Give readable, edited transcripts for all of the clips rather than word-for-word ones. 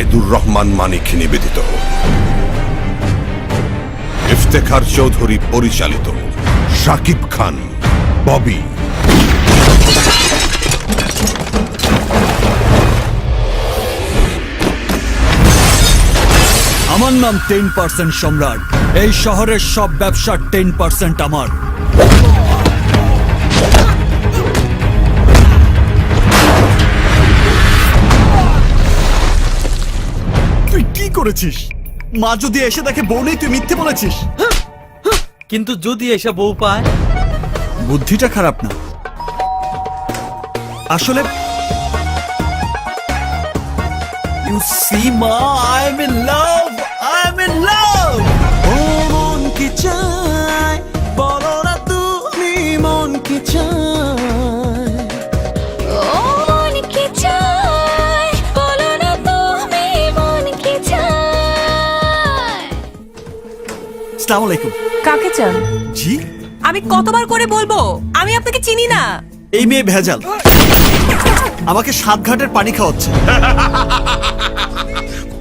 সাইদুর রহমান মানিক নিবেদিত, ইফতেখার চৌধুরী পরিচালিত, শাকিব খান, ববি। আমার নাম 10% সম্রাট। এই শহরের সব ব্যবসার 10% আমার। তুই কি করেছিস? মা যদি এসে দেখে বউ নেই, তুই মিথ্যে বলেছিস। কিন্তু যদি এসে বউ পায়? বুদ্ধিটা খারাপ না আসলে। You see ma, I'm in love. I'm in love. ও মন কি চায় বলো না তুমি, মন কি চায়? ও মন কি চায় বলো না তুমি, মন কি চায়। আসসালামু আলাইকুম। কাকে চান? জি, আমি কতবার করে বলবো আমি আপনাকে চিনি না। এই মেয়ে ভেজাল, আমাকে 7 ঘাটের পানি খাওয়াচ্ছে।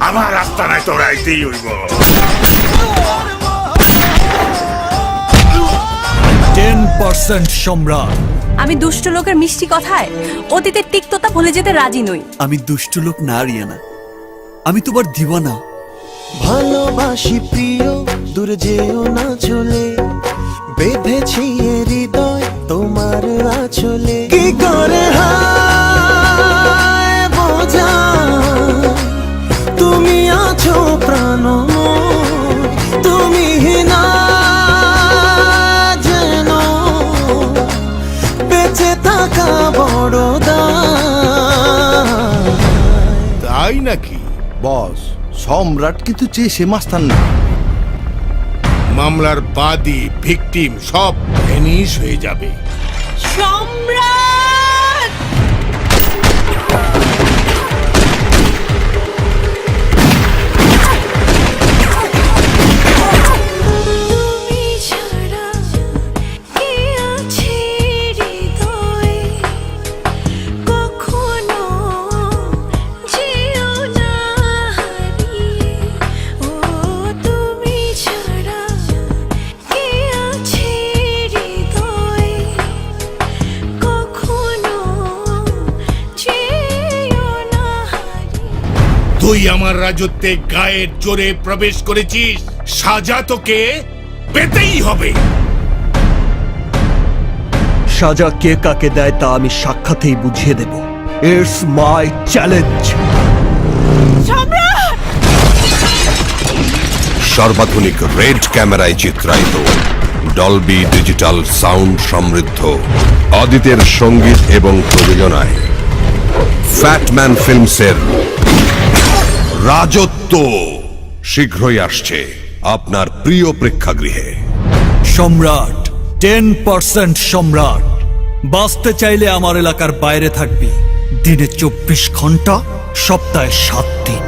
আমার রাস্তা নাই, তোর আইতেই হইব। 10% সম্রাট। আমি দুষ্ট লোকের মিষ্টি কথায় অতীতের তিক্ততা ভুলে যেতে রাজি নই। আমি দুষ্ট লোক না, রিয়ানা, আমি তোমার দিওয়ানা। ভালোবাসি প্রিয়, দূর যেও না চলে, বেঁধেছি এ হৃদয় তোমার আঁচলে। কি করে হায় বোঝা তুমি আছো প্রাণময়, তুমি না যেন বেঁচে থাকা বড় দায়। তাই নাকি বস? সম্রাট কিন্তু চেয়ে মাস্তান না। মামলার বাদী ভিকটিম সব ভ্যানিশ হয়ে যাবে। সম্রাট! তুমি ছাড়া কে আছে হৃদয়ে, কখনো যেও না হারিয়ে। ও তুমি ছাড়া কে আছে হৃদয়ে, কখনো যেও না হারিয়ে। তুই আমার রাজত্বে গায়ের জোরে প্রবেশ করেছিস, সাজা তোকে পেতেই হবে। সাজা কে কাকে দেয় তা আমি সাক্ষাতেই বুঝিয়ে দেব। It's my challenge. সর্বাধুনিক রেড ক্যামেরায় চিত্রায়িত, ডলবি ডিজিটাল সাউন্ড সমৃদ্ধ, অদিতের সঙ্গীত এবং প্রযোজনায় ফ্যাটম্যান ফিল্মসের রাজত্ব শীঘ্রই আসছে আপনার প্রিয় প্রেক্ষাগৃহে। সম্রাট, 10% সম্রাট। বাঁচতে চাইলে আমার এলাকার বাইরে থাকবি। দিনে 24 ঘন্টা, সপ্তাহে 7 দিন।